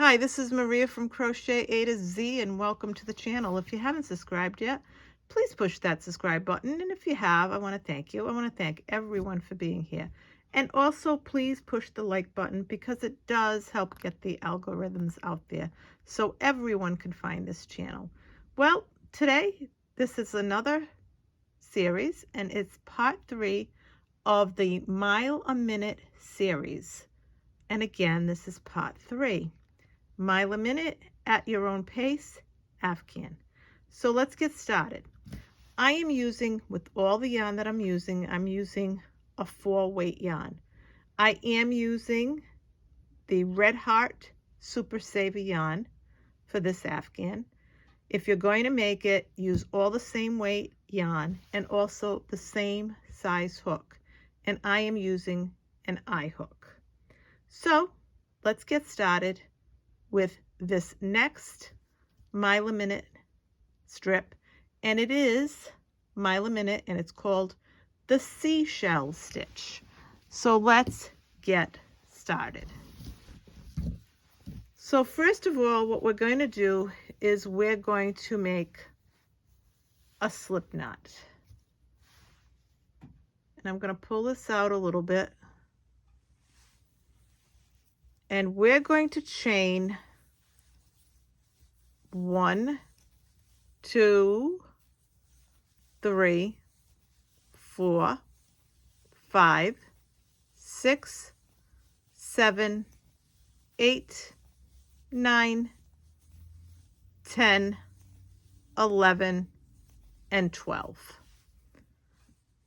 Hi, this is Maria from Crochet A to Z, and welcome to the channel. If you haven't subscribed yet, please push that subscribe button. And if you have, I want to thank you. I want to thank everyone for being here. And also, please push the like button because it does help get the algorithms out there so everyone can find this channel. Well, today, this is another series, and it's part 3 of the Mile a Minute series. And again, this is part 3. Mile a minute at your own pace, Afghan. So let's get started. I am using, with all the yarn that I'm using a 4-weight yarn. I am using the Red Heart Super Saver yarn for this Afghan. If you're going to make it, use all the same weight yarn and also the same size hook. And I am using an eye hook. So let's get started with this next mile a minute strip, and it is mile a minute, and it's called the seashell stitch. So let's get started. So first of all, what we're going to do is we're going to make a slip knot, and I'm going to pull this out a little bit, and we're going to chain 1, 2, 3, 4, 5, 6, 7, 8, 9, 10, 11, and 12.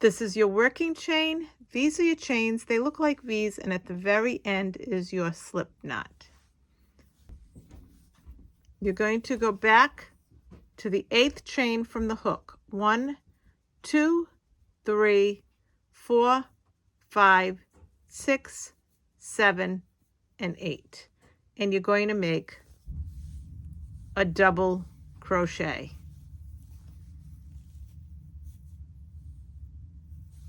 This is your working chain. These are your chains. They look like V's, and at the very end is your slip knot. You're going to go back to the 8th chain from the hook. 1, 2, 3, 4, 5, 6, 7, and 8. And you're going to make a double crochet.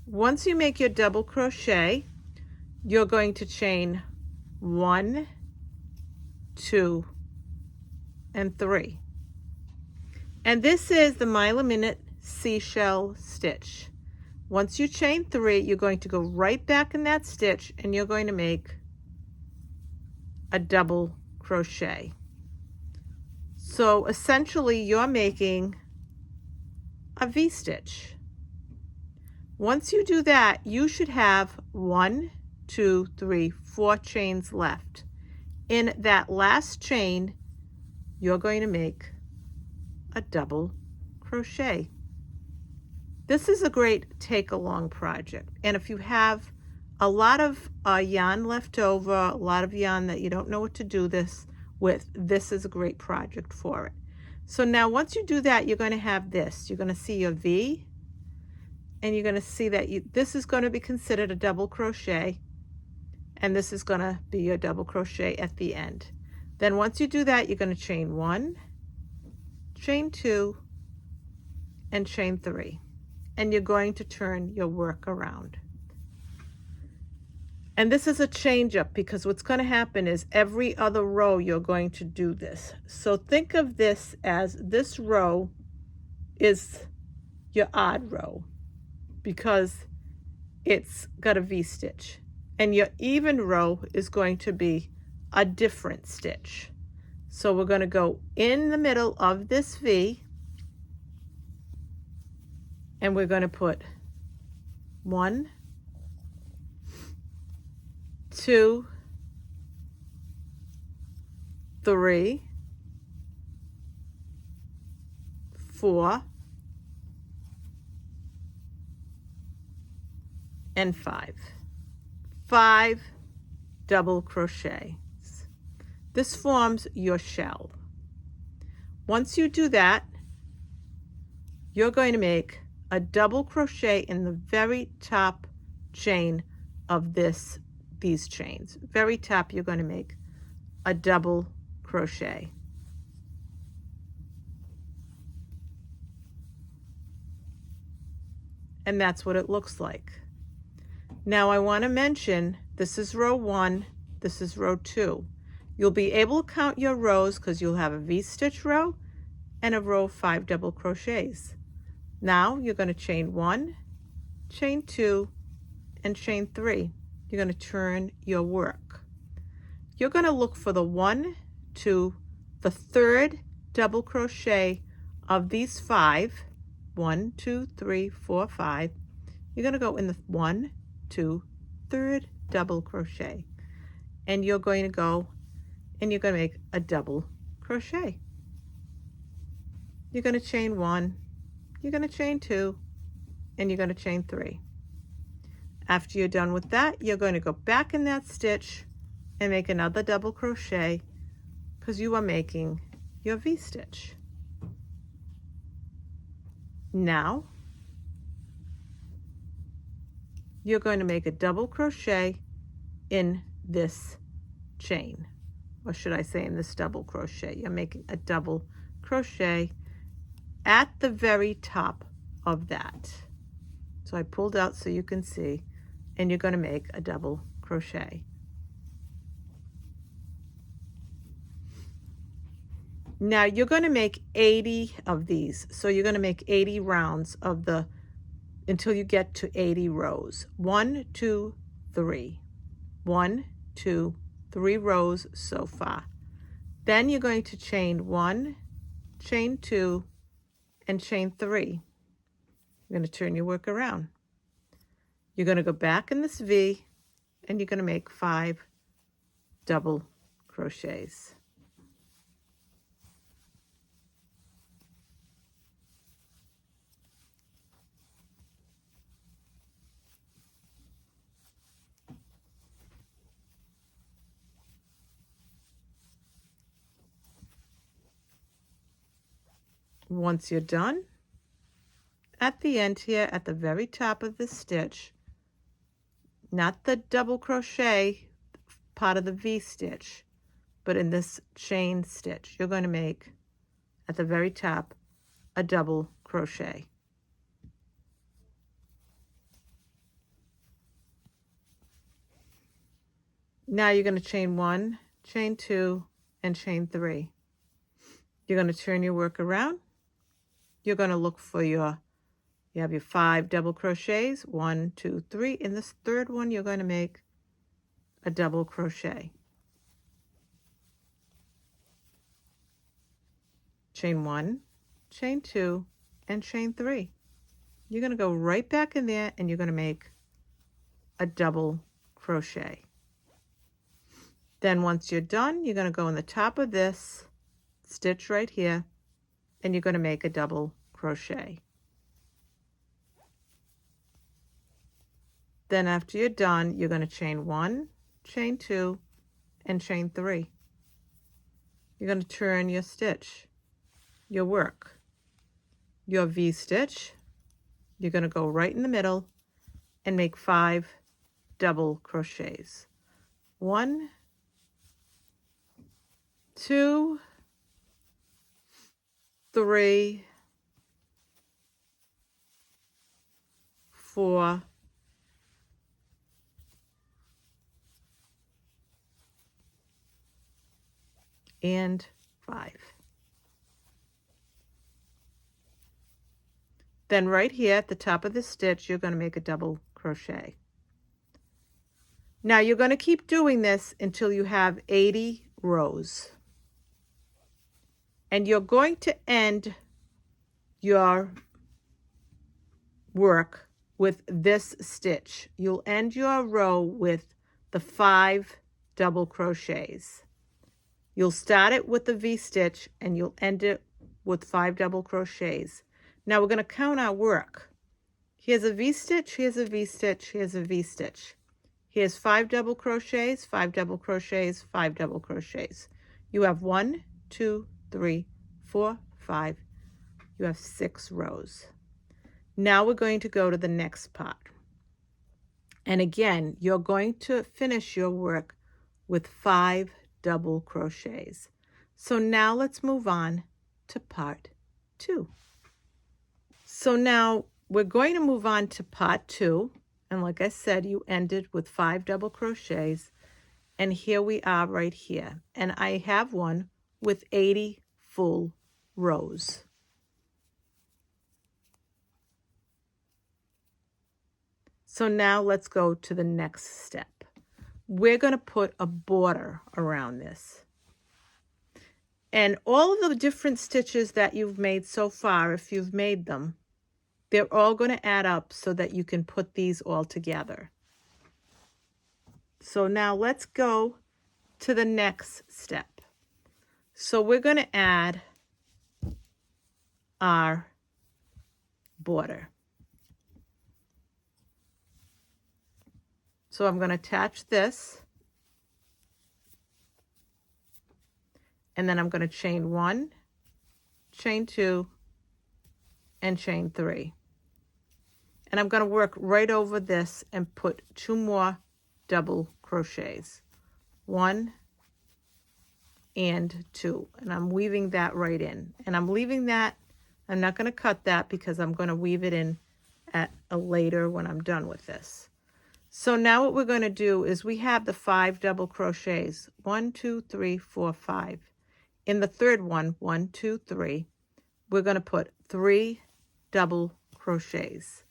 Once you make your double crochet, you're going to chain 1, 2, and 3. And this is the mile a minute seashell stitch. Once you chain 3, you're going to go right back in that stitch, and you're going to make a double crochet. So essentially you're making a V-stitch. Once you do that, you should have 1, 2, 3, 4 chains left. In that last chain, you're going to make a double crochet. This is a great take-along project, and if you have a lot of yarn left over, a lot of yarn that you don't know what to do this with, this is a great project for it. So now once you do that, you're going to have this. You're going to see your V, and you're going to see that this is going to be considered a double crochet, and this is going to be your double crochet at the end. Then once you do that, you're going to chain 1, chain 2, and chain 3, and you're going to turn your work around. And this is a change up, because what's going to happen is every other row you're going to do this. So think of this as this row is your odd row because it's got a V-stitch, and your even row is going to be a different stitch. So we're going to go in the middle of this V, and we're going to put 1, 2, 3, 4, and 5. 5 double crochets. This forms your shell. Once you do that, you're going to make a double crochet in the very top chain of these chains. Very top, you're going to make a double crochet. And that's what it looks like. Now I want to mention, this is row 1, this is row 2. You'll be able to count your rows because you'll have a V-stitch row and a row of 5 double crochets. Now you're going to chain 1, chain 2, and chain 3. You're going to turn your work. You're going to look for the 1, 2, the third double crochet of these 5. 1, 2, 3, 4, 5. You're going to go in the 1, 2, third double crochet, and you're going to go and you're going to make a double crochet. You're going to chain 1, you're going to chain 2, and you're going to chain 3. After you're done with that, you're going to go back in that stitch and make another double crochet because you are making your V-stitch. Now you're going to make a double crochet in this chain, or should I say in this double crochet. You're making a double crochet at the very top of that. So I pulled out so you can see, and you're going to make a double crochet. Now you're going to make 80 of these. So you're going to make 80 rounds of the, until you get to 80 rows. 1, 2, 3. 1, 2, 3 rows so far. Then you're going to chain 1, chain 2, and chain 3. You're going to turn your work around. You're going to go back in this V, and you're going to make 5 double crochets. Once you're done, at the end here, at the very top of the stitch, not the double crochet part of the V-stitch, but in this chain stitch, you're going to make, at the very top, a double crochet. Now you're going to chain 1, chain 2, and chain 3. You're going to turn your work around. You're going to look for you have your 5 double crochets, 1, 2, 3. In this third one, you're going to make a double crochet. Chain 1, chain 2, and chain 3. You're going to go right back in there and you're going to make a double crochet. Then once you're done, you're going to go in the top of this stitch right here, and you're going to make a double crochet. Then after you're done, you're going to chain 1, chain 2, and chain 3. You're going to turn your stitch, your work, your V-stitch. You're going to go right in the middle and make 5 double crochets. 1, 2, 3, 4, 5. Then right here at the top of the stitch, you're going to make a double crochet. Now you're going to keep doing this until you have 80 rows. And you're going to end your work with this stitch. You'll end your row with the 5 double crochets. You'll start it with the V-stitch and you'll end it with 5 double crochets. Now we're going to count our work. Here's a V-stitch, here's a V-stitch, here's a V-stitch. Here's 5 double crochets, 5 double crochets, 5 double crochets. You have 1, 2, 3, 4, 5. You have 6 rows. Now we're going to go to the next part. And again, you're going to finish your work with 5 double crochets. So now let's move on to part 2. So now we're going to move on to part 2. And like I said, you ended with 5 double crochets. And here we are right here. And I have one with 80 full rows. So now let's go to the next step. We're going to put a border around this. And all of the different stitches that you've made so far, if you've made them, they're all going to add up so that you can put these all together. So now let's go to the next step. So we're going to add our border. So I'm going to attach this, and then I'm going to chain 1, chain 2, and chain 3. And I'm going to work right over this and put 2 more double crochets. 1 and 2. And I'm weaving that right in. And I'm leaving that, I'm not going to cut that because I'm going to weave it in at a later when I'm done with this. So now what we're going to do is we have the 5 double crochets. 1, 2, 3, 4, 5. In the third one, 1, 2, 3, we're going to put 3 double crochets.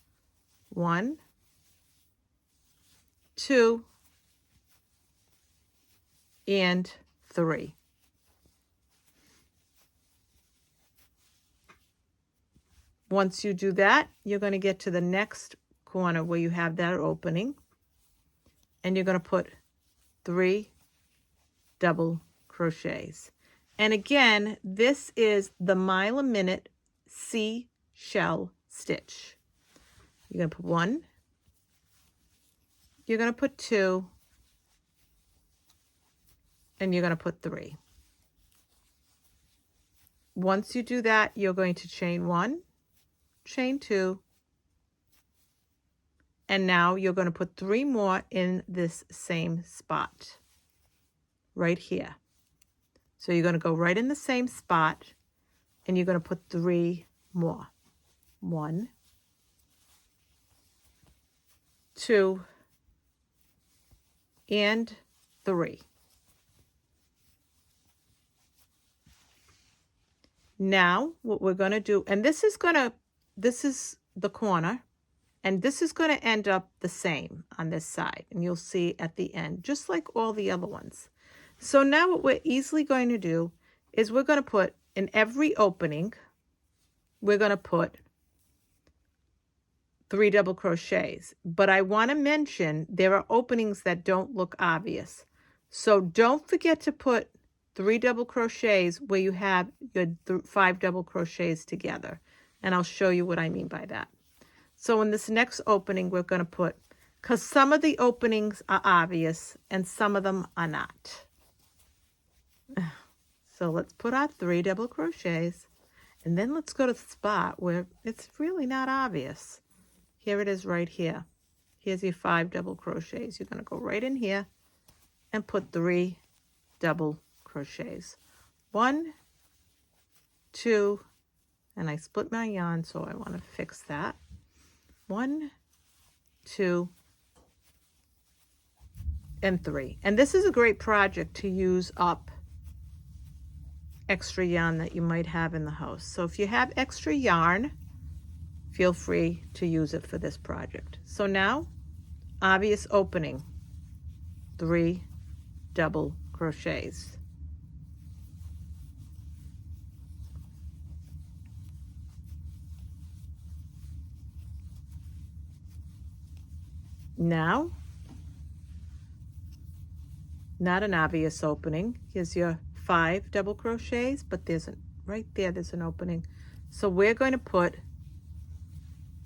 1, 2, and 3. Once you do that, you're going to get to the next corner where you have that opening, and you're going to put 3 double crochets. And again, this is the mile a minute seashell stitch. You're going to put 1, you're going to put 2, and you're going to put 3. Once you do that, you're going to chain 1, chain 2, and now you're going to put 3 more in this same spot right here. So you're going to go right in the same spot, and you're going to put 3 more. 1, 2, and 3. Now what we're going to do, and this is the corner, and this is going to end up the same on this side, and you'll see at the end, just like all the other ones. So now what we're easily going to do is we're going to put in every opening, we're going to put 3 double crochets. But I want to mention there are openings that don't look obvious. So don't forget to put 3 double crochets where you have your 5 double crochets together. And I'll show you what I mean by that. So in this next opening, we're going to put, because some of the openings are obvious and some of them are not. So let's put our 3 double crochets, and then let's go to the spot where it's really not obvious. Here it is right here. Here's your 5 double crochets. You're going to go right in here and put 3 double crochets. 1, 2, and I split my yarn, so I want to fix that. 1, 2, and 3. And this is a great project to use up extra yarn that you might have in the house. So if you have extra yarn, feel free to use it for this project. So now, obvious opening, 3 double crochets. Now, not an obvious opening. Here's your 5 double crochets, but there's right there, there's an opening. So we're going to put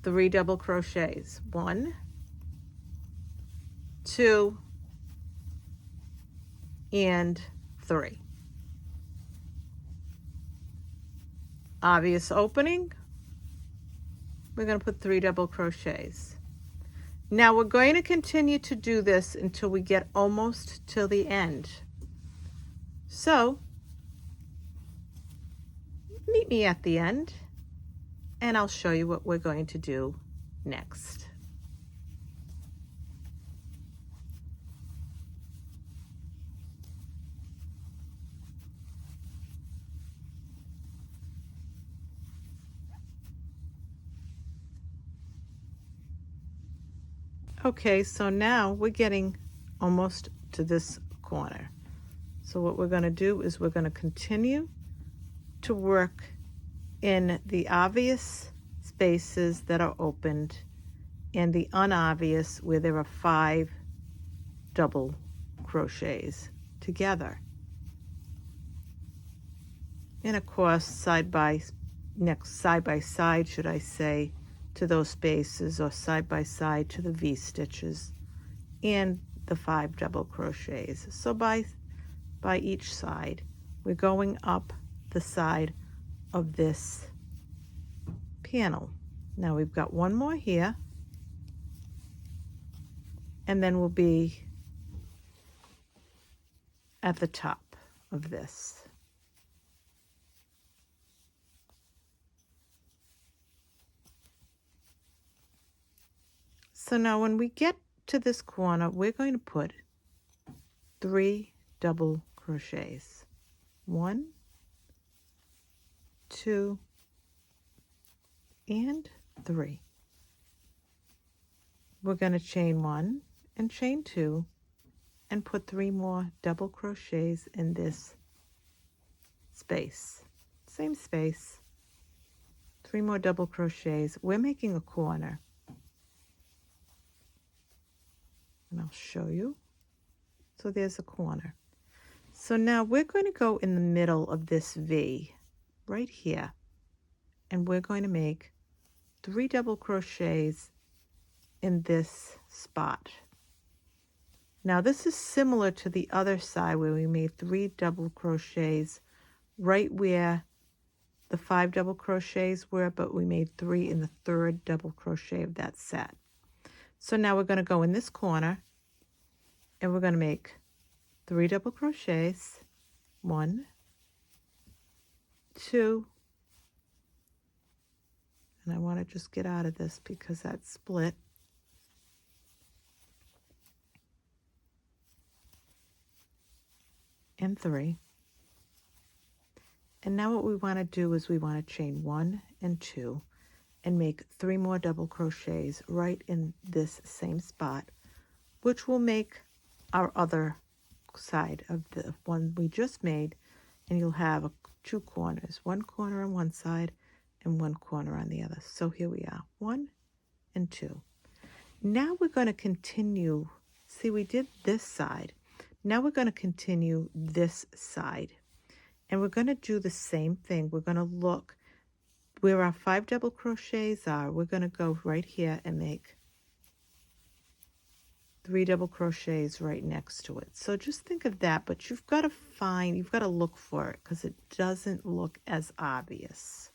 3 double crochets. 1, 2, and 3. Obvious opening. We're going to put 3 double crochets. Now we're going to continue to do this until we get almost to the end. So meet me at the end, and I'll show you what we're going to do next. Okay, so now we're getting almost to this corner. So what we're going to do is we're going to continue to work in the obvious spaces that are opened and the unobvious where there are 5 double crochets together. And of course, side by side, should I say, to those spaces, or side by side to the V stitches and the 5 double crochets. So by each side, we're going up the side of this panel. Now we've got one more here, and then we'll be at the top of this. So now when we get to this corner, we're going to put 3 double crochets. 1, 2, and 3. We're going to chain 1 and chain 2 and put 3 more double crochets in this space. Same space. 3 more double crochets. We're making a corner. And I'll show you. So there's a corner. So now we're going to go in the middle of this V right here, and we're going to make 3 double crochets in this spot. Now this is similar to the other side where we made 3 double crochets right where the 5 double crochets were, but we made 3 in the 3rd double crochet of that set. So now we're going to go in this corner and we're going to make 3 double crochets. 1, 2, and I want to just get out of this because that's split. And 3. And now what we want to do is we want to chain 1 and 2 and make 3 more double crochets right in this same spot, which will make our other side of the one we just made, and you'll have 2 corners, 1 corner on one side and 1 corner on the other. So here we are, 1 and 2. Now we're going to continue. See, we did this side. Now we're going to continue this side, and we're going to do the same thing. We're going to look where our 5 double crochets are. We're going to go right here and make 3 double crochets right next to it. So just think of that, but you've got to look for it because it doesn't look as obvious.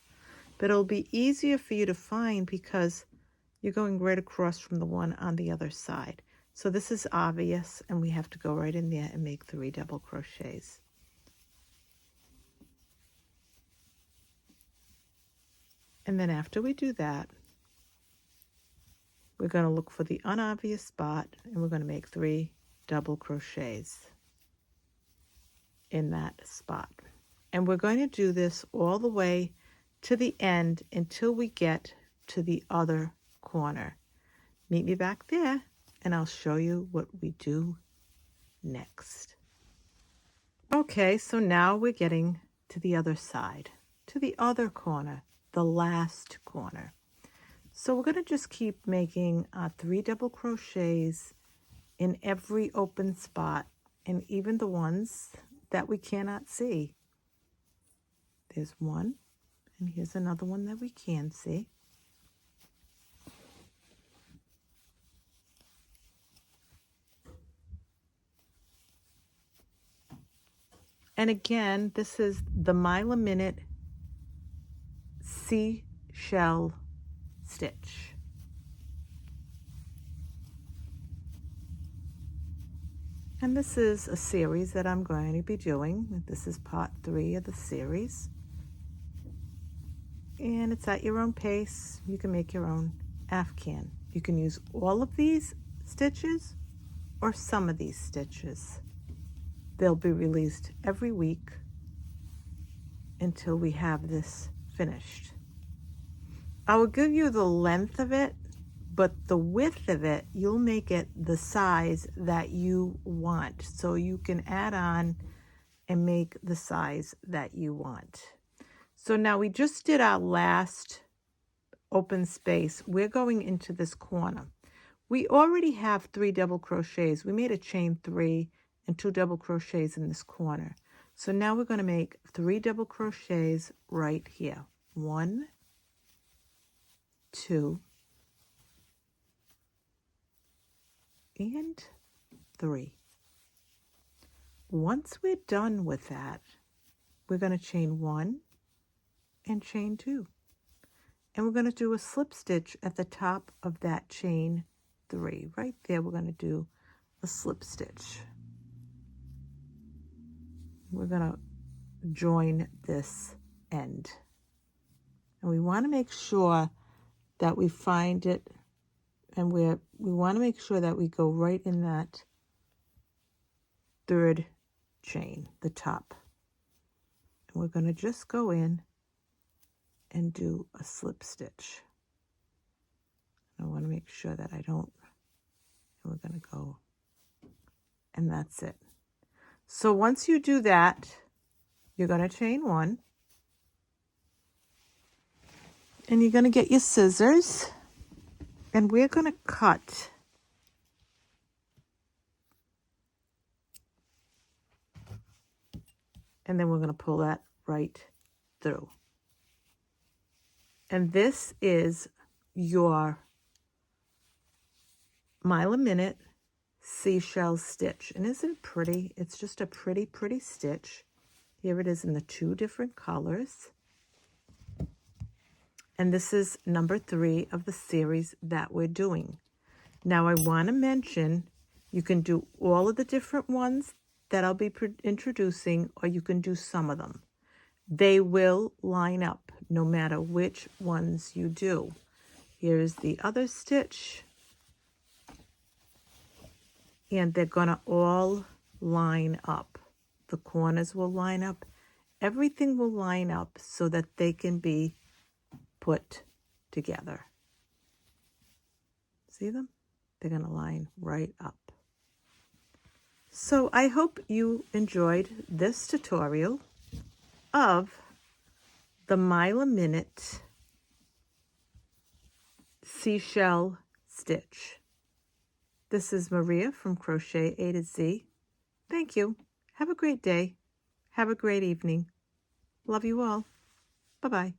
But it'll be easier for you to find because you're going right across from the one on the other side. So this is obvious, and we have to go right in there and make 3 double crochets. And then after we do that, we're going to look for the unobvious spot, and we're going to make 3 double crochets in that spot. And we're going to do this all the way to the end until we get to the other corner. Meet me back there, and I'll show you what we do next. Okay, so now we're getting to the other side, to the other corner, the last corner. So we're going to just keep making 3 double crochets in every open spot, and even the ones that we cannot see. There's one, and here's another one that we can see. And again, this is the mile a minute seashell stitch. And this is a series that I'm going to be doing. This is part 3 of the series. And it's at your own pace. You can make your own Afghan. You can use all of these stitches or some of these stitches. They'll be released every week until we have this finished. I will give you the length of it, but the width of it, you'll make it the size that you want. So you can add on and make the size that you want. So now we just did our last open space. We're going into this corner. We already have 3 double crochets. We made a chain 3 and 2 double crochets in this corner. So now we're going to make 3 double crochets right here. 1, 2, and 3. Once we're done with that, we're going to chain 1 and chain 2. And we're going to do a slip stitch at the top of that chain 3. Right there, we're going to do a slip stitch. We're going to join this end. And we want to make sure that we find it, and we want to make sure that we go right in that 3rd chain, the top. And we're going to just go in and do a slip stitch. I want to make sure that I don't, and we're going to go, and that's it. So once you do that, you're going to chain 1, and you're going to get your scissors, and we're going to cut and then we're going to pull that right through. And this is your mile a minute seashell stitch. And isn't it pretty? It's just a pretty, pretty stitch. Here it is in the 2 different colors. And this is number 3 of the series that we're doing. Now I want to mention you can do all of the different ones that I'll be introducing, or you can do some of them. They will line up no matter which ones you do. Here's the other stitch, and they're going to all line up. The corners will line up. Everything will line up so that they can be put together. See them? They're going to line right up. So I hope you enjoyed this tutorial of the mile a minute seashell stitch. This is Maria from Crochet A to Z. Thank you. Have a great day. Have a great evening. Love you all. Bye-bye.